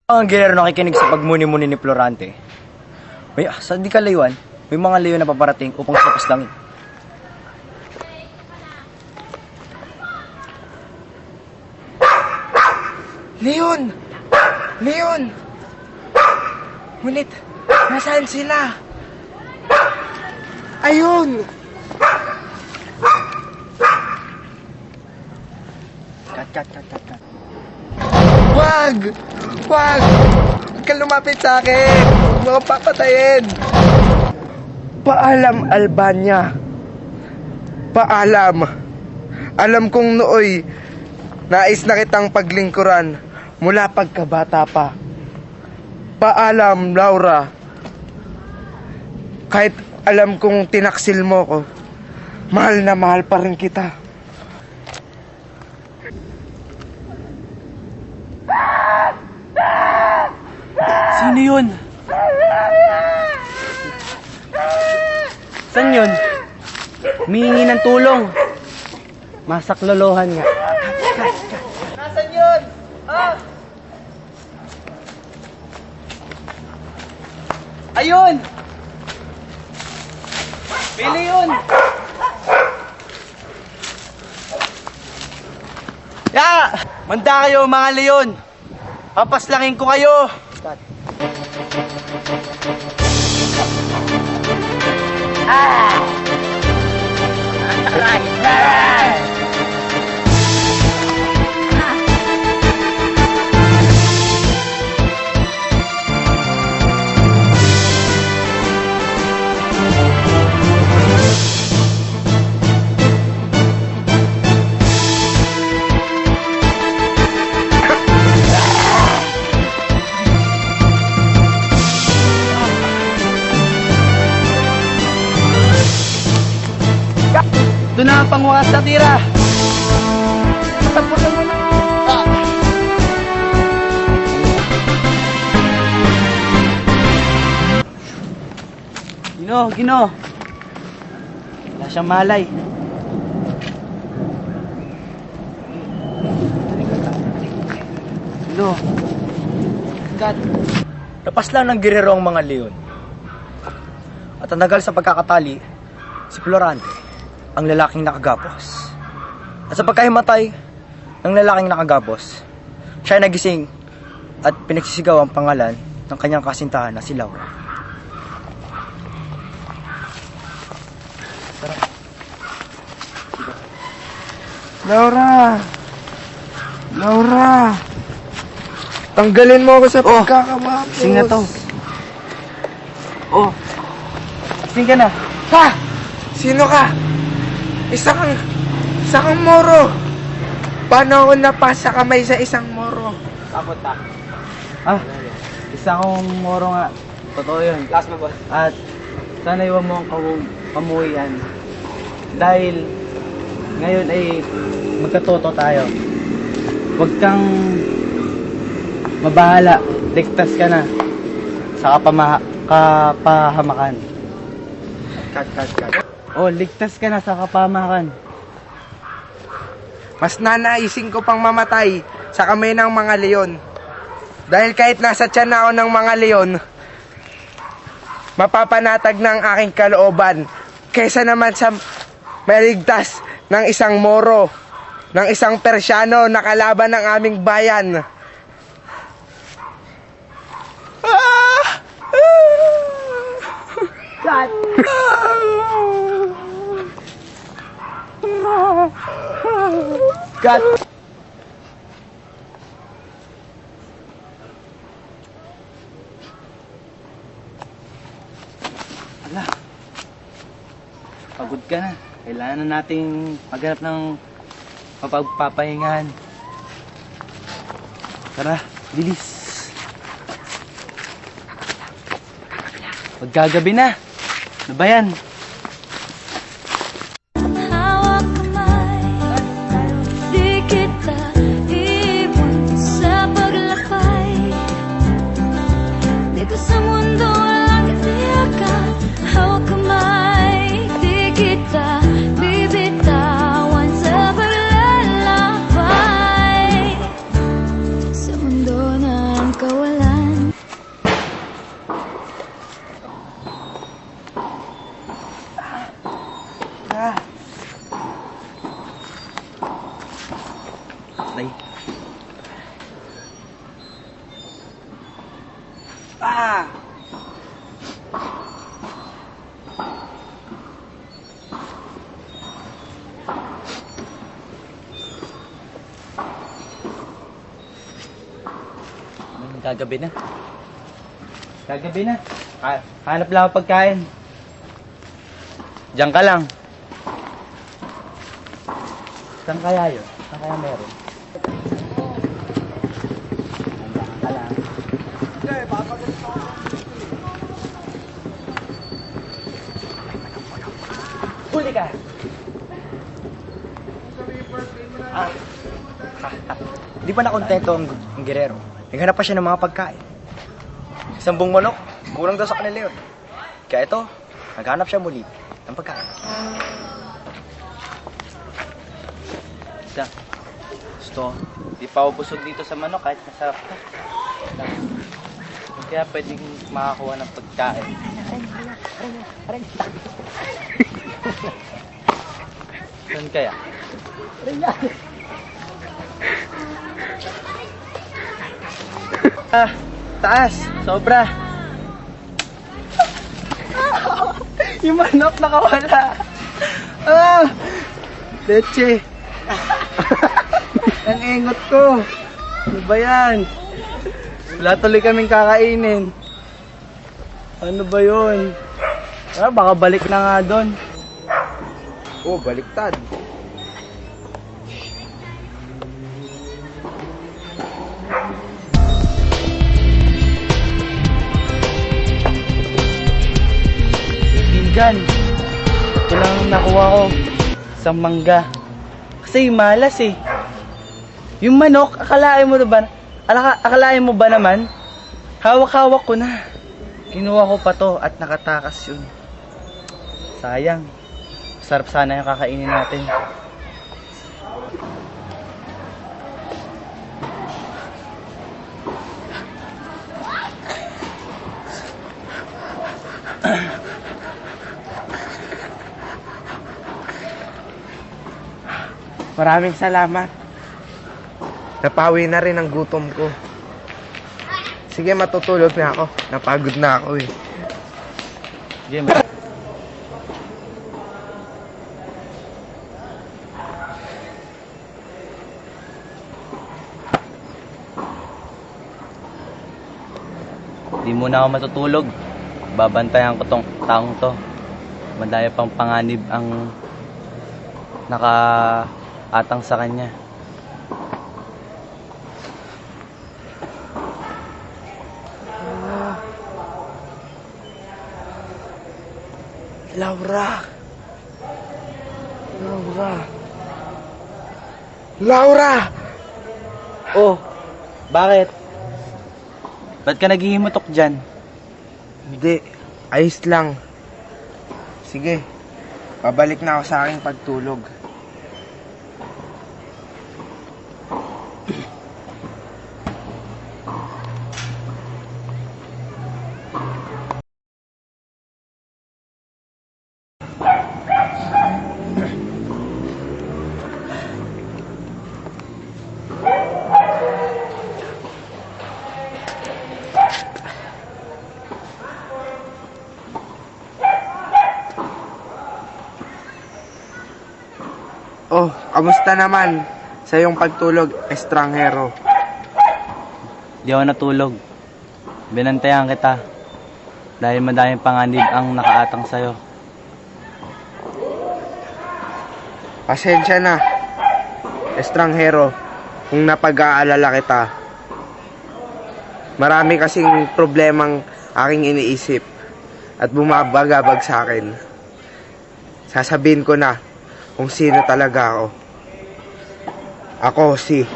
Ang gilero nakikinig sa pagmuni-muni ni Florante. Sa di kalayuan, may mga leon na paparating upang sapaslangin. Leon! Leon! Ngunit, nasaan sila? Ayun! Cut. Wag! Wag! Huwag kang lumapit sa akin! Huwag mo akong papatayin! Paalam, Albania. Paalam. Alam kong nooy, nais na kitang paglingkuran mula pagkabata pa. Paalam, Laura. Kahit alam kong tinaksil mo ko, mahal na mahal pa rin kita. Sino yun? Saan yun? Humihingi ng tulong. Masaklolohan nga. Nasaan yun? Ayun! Pili yun! Manda kayo mga leon! Papaslangin ko kayo! Doon na ang pangwakas sa tira! Tapusin mo na! Gino! Wala siyang malay. Gino! Cut! Lapas lang ng girero ang mga leon. At ang nagal sa pagkakatali, si Florante, ang lalaking nakagapos. At sa pagkahimatay ng lalaking nakagapos, siya ay nagising at pinagsisigaw ang pangalan ng kanyang kasintahan na si Laura. Laura! Laura! Tanggalin mo ako sa pagkakapos. Gising na to. Gising ka na. Ha? Sino ka? Isa kang moro. Paano ako napasa kamay sa isang moro? Takot ta. Isa kong moro nga. Totoo yun. Last mo, boss. At sana iwan mo ang kamuhian. Dahil ngayon ay magkatoto tayo. Huwag kang mabahala. Ligtas ka na sa kapahamakan. Cut. Ligtas ka na sa kapahamakan. Mas nanaisin ko pang mamatay sa kamay ng mga leon. Dahil kahit nasa tiyan na ako ng mga leon, mapapanatag ng aking kalooban kaysa naman sa maligtas ng isang moro, ng isang Persyano na kalaban ng aming bayan. Cut! Cut! Ala, pagod ka na. Kailangan na nating maghanap ng mapagpapahingahan. Tara, bilis. Magkagabi na. Ano ba yan? Hawak kamay, di kita iwan sa paglakbay. Dito sa mundo walang katiyakan. Hawak kamay, di kita bibitawan sa paglalakbay. Sa mundo ng kawalan. Ah! Gagabi na. Gagabi na. Hanap lang ang pagkain. Diyan ka lang. Saan kaya yun? Saan kaya meron? Diyan ka lang. Huli ka! Di ba nakontento ang Guerrero? Naghanap pa siya ng mga pagkain. Isang buong manok, kulang daw sa kanila yun. Kaya ito, naghanap siya muli ng pagkain. Diyan. Gusto. Di pa ako busog dito sa manok kahit masarap to. Kaya pwedeng makakuha ng pagkain. Saan kaya? Taas! Sobra! Yung manok nakawala. Leche. Ang engot ko. Ano ba yan? Wala tuloy kaming kakainin. Ano ba yun? Baka balik na nga doon. Oh, baliktad. Kaibigan, ito lang ang nakuha ko sa mangga. Kasi malas eh. Yung manok, akalain mo ba naman? Hawak-hawak ko na. Kinuha ko pa to at nakatakas yun. Sayang. Sarap sana yung kakainin natin. Maraming salamat. Napawi na rin ang gutom ko. Sige, matutulog na ako. Napagod na ako eh. Game. Di muna ako matutulog. Babantayan ko tong taong to. Madaya pang panganib ang nakaatang sa kanya. Laura! Laura! Laura! Oh, bakit? Ba't ka naghihimutok dyan? Hindi. Ayos lang. Sige. Pabalik na ako sa aking pagtulog. Oh, kamusta naman sa iyong pagtulog, estranghero? Di ako natulog. Binantayan kita. Dahil madaming panganib ang nakaatang sa'yo. Pasensya na, estranghero, kung napag-aalala kita. Marami kasing problemang aking iniisip at bumabagabag sa akin. Sasabihin ko na kung sino talaga ako. Ako si